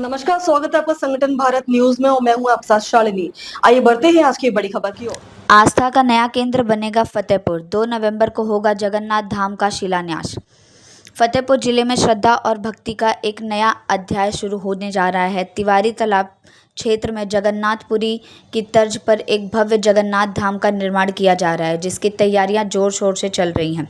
नमस्कार, स्वागत है आपका संगठन भारत न्यूज में और मैं हूं आपके साथ शालिनी। आइए बढ़ते हैं आज की बड़ी खबर की ओर। आस्था का नया केंद्र बनेगा फतेहपुर। 2 नवंबर को होगा जगन्नाथ धाम का शिलान्यास। फतेहपुर जिले में श्रद्धा और भक्ति का एक नया अध्याय शुरू होने जा रहा है। तिवारी तालाब क्षेत्र में जगन्नाथपुरी की तर्ज पर एक भव्य जगन्नाथ धाम का निर्माण किया जा रहा है, जिसकी तैयारियां जोर शोर से चल रही हैं।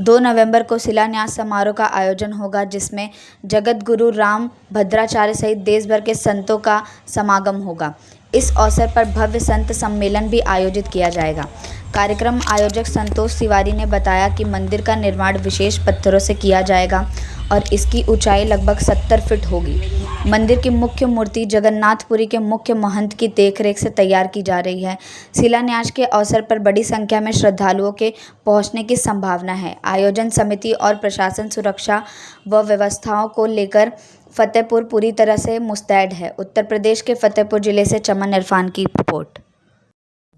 2 नवंबर को शिलान्यास समारोह का आयोजन होगा, जिसमें जगत गुरु राम भद्राचार्य सहित देश भर के संतों का समागम होगा। इस अवसर पर भव्य संत सम्मेलन भी आयोजित किया जाएगा। कार्यक्रम आयोजक संतोष तिवारी ने बताया कि मंदिर का निर्माण विशेष पत्थरों से किया जाएगा और इसकी ऊंचाई लगभग 70 फीट होगी। मंदिर की मुख्य मूर्ति जगन्नाथपुरी के मुख्य महंत की देखरेख से तैयार की जा रही है। शिलान्यास के अवसर पर बड़ी संख्या में श्रद्धालुओं के पहुंचने की संभावना है। आयोजन समिति और प्रशासन सुरक्षा व व्यवस्थाओं को लेकर फतेहपुर पूरी तरह से मुस्तैद है। उत्तर प्रदेश के फतेहपुर जिले से चमन इरफान की रिपोर्ट।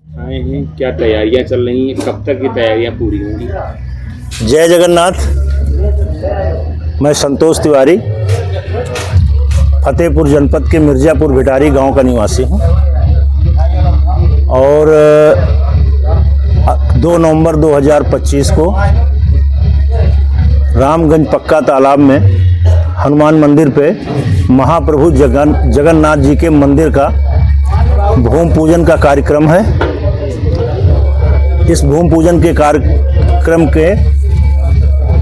आए हैं, क्या तैयारियां चल रही हैं, कब तक ये तैयारियां पूरी होंगी? जय जगन्नाथ। मैं संतोष तिवारी फतेहपुर जनपद के मिर्जापुर भिटारी गांव का निवासी हूं और 2 नवंबर 2025 को रामगंज पक्का तालाब में हनुमान मंदिर पे महाप्रभु जगन्नाथ जी के मंदिर का भूमि पूजन का कार्यक्रम है। इस भूमि पूजन के कार्यक्रम के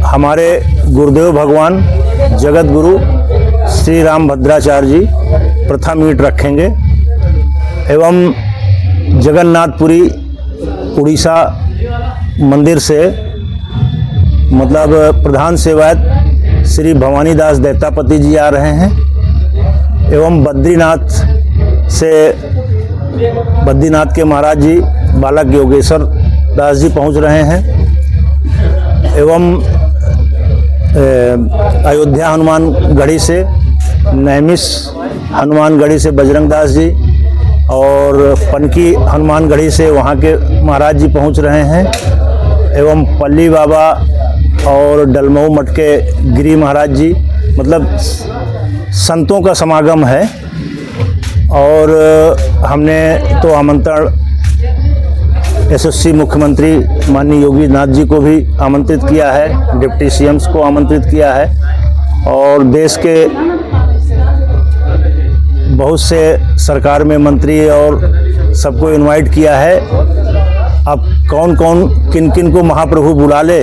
हमारे गुरुदेव भगवान जगत गुरु श्री राम भद्राचार्य जी प्रथम ईंट रखेंगे एवं जगन्नाथपुरी उड़ीसा मंदिर से मतलब प्रधान सेवायत श्री भवानी दास दैतापति जी आ रहे हैं एवं बद्रीनाथ से बद्रीनाथ के महाराज जी बालक योगेश्वर दास जी पहुंच रहे हैं एवं अयोध्या हनुमान गढ़ी से नैमिष हनुमान गढ़ी से बजरंग दास जी और पनकी हनुमान गढ़ी से वहाँ के महाराज जी पहुँच रहे हैं एवं पल्ली बाबा और डलमऊ मठ के गिरी महाराज जी, मतलब संतों का समागम है। और हमने तो आमंत्रण एसएससी मुख्यमंत्री माननीय योगी नाथ जी को भी आमंत्रित किया है, डिप्टी सीएम्स को आमंत्रित किया है और देश के बहुत से सरकार में मंत्री और सबको इनवाइट किया है। अब कौन कौन किन किन को महाप्रभु बुला ले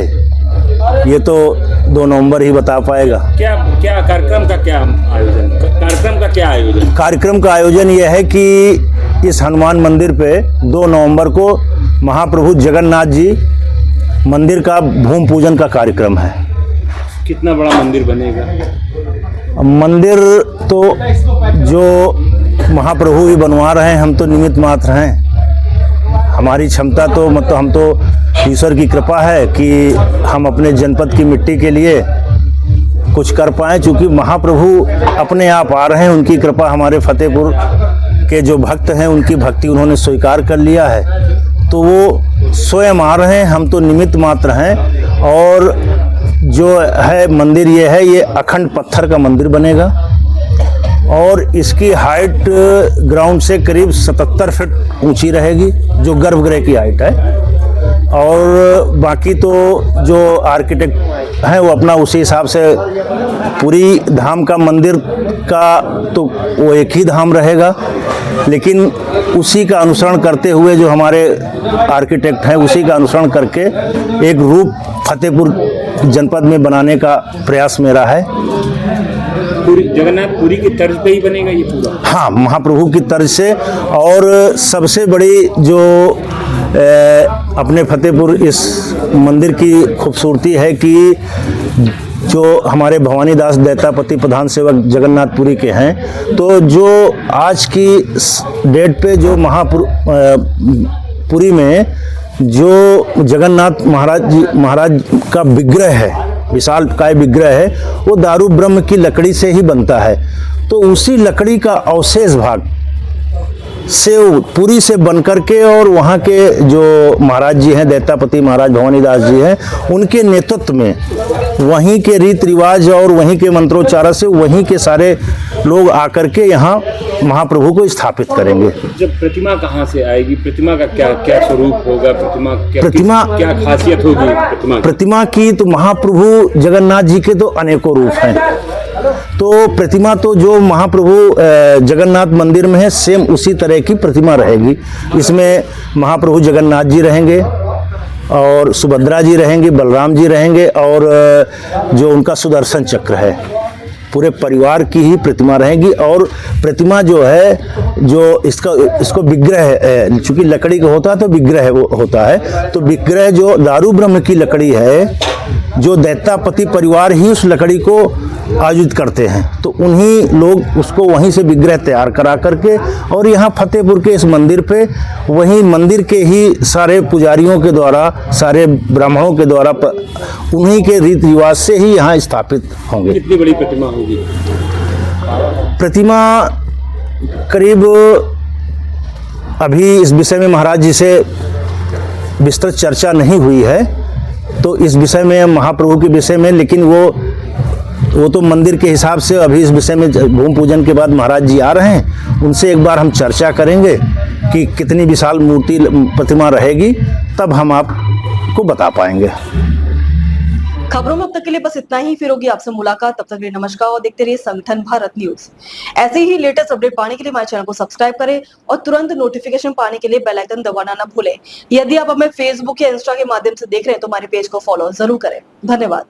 ये तो 2 नवंबर ही बता पाएगा। क्या कार्यक्रम का क्या आयोजन? कार्यक्रम का आयोजन यह है कि इस हनुमान मंदिर पे 2 नवंबर को महाप्रभु जगन्नाथ जी मंदिर का भूमि पूजन का कार्यक्रम है। कितना बड़ा मंदिर बनेगा? मंदिर तो जो महाप्रभु ही बनवा रहे हैं, हम तो निमित्त मात्र हैं। हमारी क्षमता तो मतलब हम तो ईश्वर की कृपा है कि हम अपने जनपद की मिट्टी के लिए कुछ कर पाएँ, चूँकि महाप्रभु अपने आप आ रहे हैं। उनकी कृपा, हमारे फतेहपुर के जो भक्त हैं उनकी भक्ति उन्होंने स्वीकार कर लिया है, तो वो स्वयं आ रहे हैं, हम तो निमित्त मात्र हैं। और जो है मंदिर ये है, ये अखंड पत्थर का मंदिर बनेगा और इसकी हाइट ग्राउंड से करीब 77 फीट ऊंची रहेगी, जो गर्भगृह की हाइट है। और बाकी तो जो आर्किटेक्ट हैं वो अपना उसी हिसाब से पूरी धाम का मंदिर का तो वो एक ही धाम रहेगा, लेकिन उसी का अनुसरण करते हुए जो हमारे आर्किटेक्ट हैं उसी का अनुसरण करके एक रूप फतेहपुर जनपद में बनाने का प्रयास मेरा है। पूरी जगन्नाथपुरी की तर्ज पे ही बनेगा ये पूरा? हाँ, महाप्रभु की तर्ज से। और सबसे बड़ी जो अपने फतेहपुर इस मंदिर की खूबसूरती है कि जो हमारे भवानी दास दैतापति प्रधान सेवक जगन्नाथपुरी के हैं, तो जो आज की डेट पे जो पुरी में जो जगन्नाथ महाराज का विग्रह है, विशाल काय विग्रह है, वो दारू ब्रह्म की लकड़ी से ही बनता है। तो उसी लकड़ी का अवशेष भाग से पूरी से बन करके और वहाँ के जो महाराज जी हैं, दैतापति महाराज भवानीदास जी हैं, उनके नेतृत्व में वहीं के रीति रिवाज और वहीं के मंत्रोच्चार से वहीं के सारे लोग आकर के यहाँ महाप्रभु को स्थापित करेंगे। जब प्रतिमा कहाँ से आएगी, प्रतिमा का क्या क्या स्वरूप होगा, प्रतिमा क्या खासियत होगी प्रतिमा की? तो महाप्रभु जगन्नाथ जी के तो अनेकों रूप हैं। तो प्रतिमा तो जो महाप्रभु जगन्नाथ मंदिर में है, सेम उसी तरह की प्रतिमा रहेगी। इसमें महाप्रभु जगन्नाथ जी रहेंगे और सुभद्रा जी रहेंगे, बलराम जी रहेंगे और जो उनका सुदर्शन चक्र है, पूरे परिवार की ही प्रतिमा रहेगी। और प्रतिमा जो है, जो इसको विग्रह, चूंकि लकड़ी का होता है तो विग्रह वो होता है, तो विग्रह जो दारू ब्रह्म की लकड़ी है, जो दैतापति परिवार ही उस लकड़ी को आयोजित करते हैं, तो उन्हीं लोग उसको वहीं से विग्रह तैयार करा करके और यहाँ फतेहपुर के इस मंदिर पे वहीं मंदिर के ही सारे पुजारियों के द्वारा, सारे ब्राह्मणों के द्वारा, उन्हीं के रीति रिवाज से ही यहाँ स्थापित होंगे। कितनी बड़ी प्रतिमा होगी? प्रतिमा करीब, अभी इस विषय में महाराज जी से विस्तृत चर्चा नहीं हुई है, तो इस विषय में महाप्रभु के विषय में, लेकिन वो तो मंदिर के हिसाब से अभी इस विषय में भूमि पूजन के बाद महाराज जी आ रहे हैं, उनसे एक बार हम चर्चा करेंगे कि कितनी विशाल मूर्ति प्रतिमा रहेगी, तब हम आपको बता पाएंगे। खबरों में अब तक के लिए बस इतना ही, फिर होगी आपसे मुलाकात। तब तक के लिए नमस्कार और देखते रहिए संगठन भारत न्यूज। ऐसे ही लेटेस्ट अपडेट पाने के लिए हमारे चैनल को सब्सक्राइब करें और तुरंत नोटिफिकेशन पाने के लिए बेल आइकन दबाना ना भूलें। यदि आप हमें फेसबुक या इंस्टा के माध्यम से देख रहे हैं तो हमारे पेज को फॉलो जरूर करें। धन्यवाद।